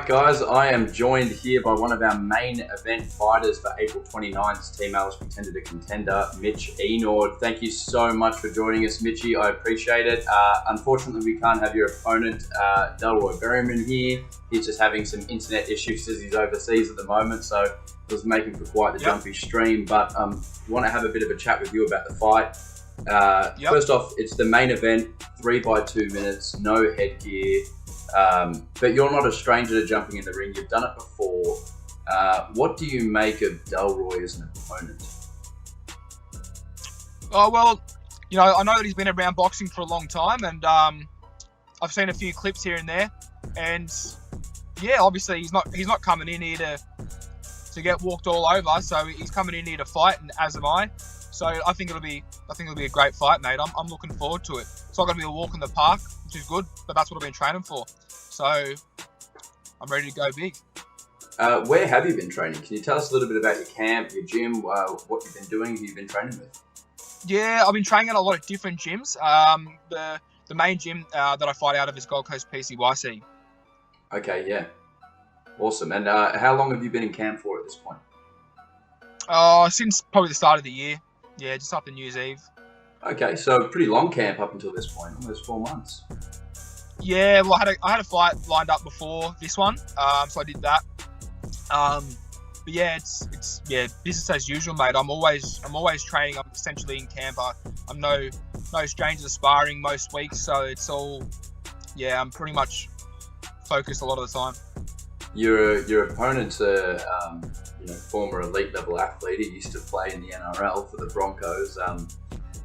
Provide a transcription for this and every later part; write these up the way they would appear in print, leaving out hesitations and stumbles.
guys, I am joined here by one of our main event fighters for April 29th, Team Alice Contender to Contender, Mitch Eynaurd. Thank you so much for joining us, Mitchy. I appreciate it. Unfortunately, we can't have your opponent, Delroy Berryman, here. He's just having some internet issues as he's overseas at the moment, so it was making for quite the jumpy stream. But want to have a bit of a chat with you about the fight. First off, it's the main event, 3 by 2 minutes, no headgear. But you're not a stranger to jumping in the ring. You've done it before. What do you make of Delroy as an opponent? Oh, well, I know that he's been around boxing for a long time, and I've seen a few clips here and there. And yeah, obviously he's not coming in here to get walked all over. So he's coming in here to fight, and as am I. So I think it'll be a great fight, mate. I'm looking forward to it. It's not going to be a walk in the park, which is good, but that's what I've been training for. So I'm ready to go big. Where have you been training? Can you tell us a little bit about your camp, your gym, what you've been doing, who you've been training with? Yeah, I've been training at a lot of different gyms. The main gym that I fight out of is Gold Coast PCYC. Okay, yeah. Awesome. And how long have you been in camp for at this point? Since probably the start of the year. Yeah, just after New Year's Eve. Okay, so pretty long camp up until this point, almost 4 months. Yeah, well, I had a fight lined up before this one, so I did that. But yeah, it's business as usual, mate. I'm always training. I'm essentially in camp. I'm no stranger to sparring most weeks, so it's all. Yeah, I'm pretty much focused a lot of the time. Your opponent's a former elite level athlete. He used to play in the NRL for the Broncos.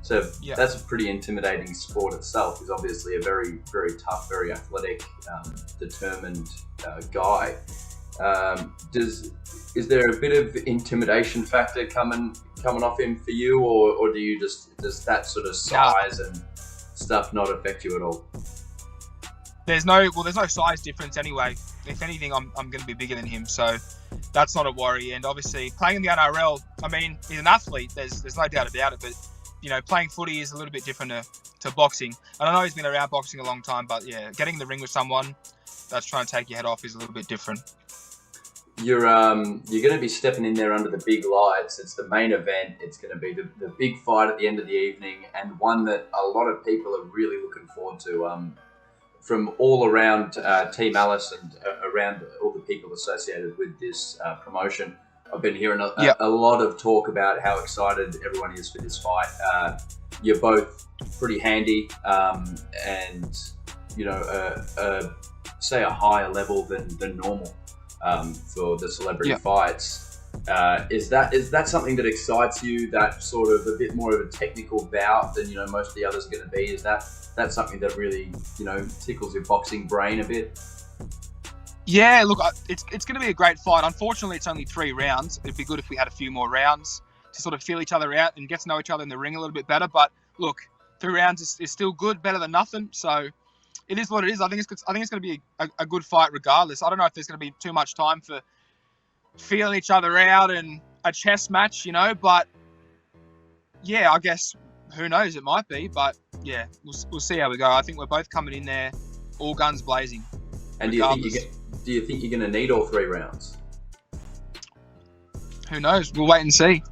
So that's a pretty intimidating sport itself. He's obviously a very, very tough, very athletic, determined guy. Is there a bit of intimidation factor coming off him for you, or does that sort of size and stuff not affect you at all? There's no size difference anyway. If anything, I'm going to be bigger than him, so that's not a worry. And obviously, playing in the NRL, I mean, he's an athlete. There's no doubt about it. But playing footy is a little bit different to boxing. And I know he's been around boxing a long time, but yeah, getting in the ring with someone that's trying to take your head off is a little bit different. You're going to be stepping in there under the big lights. It's the main event. It's going to be the big fight at the end of the evening, and one that a lot of people are really looking forward to. From all around Team Alice and around all the people associated with this promotion, I've been hearing a lot of talk about how excited everyone is for this fight. You're both pretty handy, and say a higher level than normal for the celebrity fights. Is that something that excites you? That sort of a bit more of a technical bout than most of the others are going to be. Is that's something that really tickles your boxing brain a bit? Yeah, look, it's going to be a great fight. Unfortunately, it's only 3 rounds. It'd be good if we had a few more rounds to sort of feel each other out and get to know each other in the ring a little bit better. But look, 3 rounds is still good, better than nothing. So it is what it is. I think it's going to be a good fight regardless. I don't know if there's going to be too much time for feeling each other out and a chess match, but yeah, I guess who knows, it might be, but yeah, we'll see how we go. I think we're both coming in there all guns blazing. And do you think you're going to need all 3 rounds? Who knows? We'll wait and see.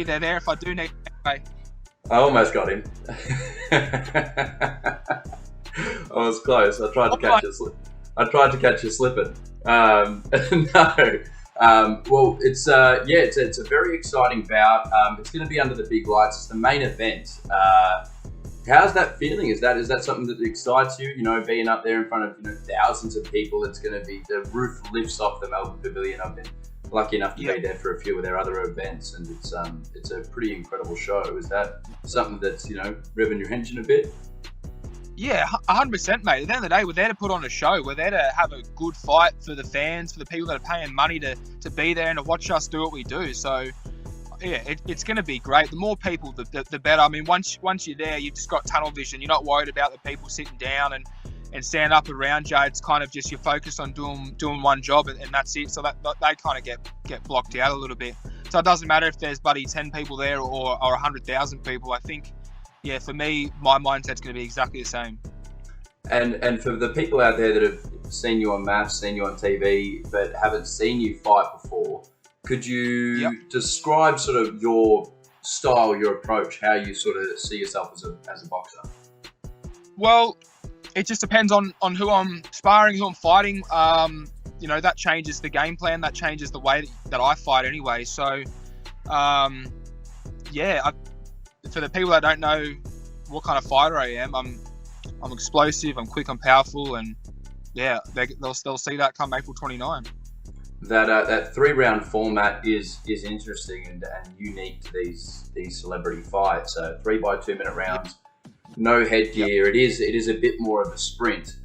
They're there if I do need. Okay. I almost got him. I was close. I tried to catch you slipping. No. Well, it's a very exciting bout. It's going to be under the big lights. It's the main event. How's that feeling? Is that something that excites you? Being up there in front of thousands of people. It's going to be, the roof lifts off the Melbourne Pavilion. I've been lucky enough to be there for a few of their other events, and it's a pretty incredible show. Is that something that's revving your engine a bit? Yeah, 100%, mate. At the end of the day, we're there to put on a show. We're there to have a good fight for the fans, for the people that are paying money to be there and to watch us do what we do. So, yeah, it's going to be great. The more people, the better. I mean, once you're there, you've just got tunnel vision. You're not worried about the people sitting down and stand up around you. It's kind of just you're focused on doing one job, and that's it. So that they kind of get blocked out a little bit. So it doesn't matter if there's 10 people there or 100,000 people. I think. Yeah, for me, my mindset's going to be exactly the same. And for the people out there that have seen you on maps, seen you on TV, but haven't seen you fight before. Could you describe sort of your style, your approach, how you sort of see yourself as a boxer? Well, it just depends on who I'm sparring, who I'm fighting. That changes the game plan. That changes the way that I fight anyway. So, for the people that don't know what kind of fighter I am, I'm explosive, I'm quick, I'm powerful, and they'll see that come April 29. That 3-round format is interesting and unique to these celebrity fights. So 3 by 2 minute rounds, no headgear. It is a bit more of a sprint.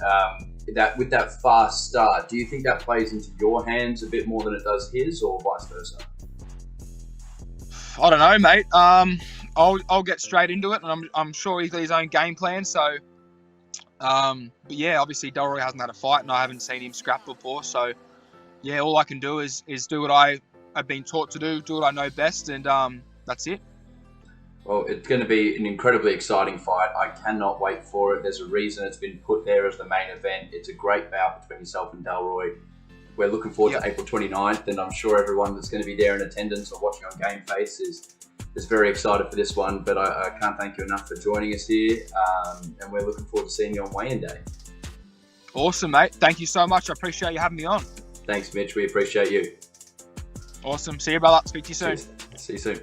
That with that fast start, do you think that plays into your hands a bit more than it does his, or vice versa? I don't know, mate. I'll get straight into it, and I'm sure he's got his own game plan. So, but yeah, obviously Delroy hasn't had a fight, and I haven't seen him scrap before. So, yeah, all I can do is do what I have been taught to do what I know best, and that's it. Well, it's going to be an incredibly exciting fight. I cannot wait for it. There's a reason it's been put there as the main event. It's a great bout between yourself and Delroy. We're looking forward to April 29th, and I'm sure everyone that's going to be there in attendance or watching on Game Face is very excited for this one. But I can't thank you enough for joining us here, and we're looking forward to seeing you on weigh-in day. Awesome, mate. Thank you so much. I appreciate you having me on. Thanks, Mitch. We appreciate you. Awesome. See you, brother. Speak to you soon. See you soon.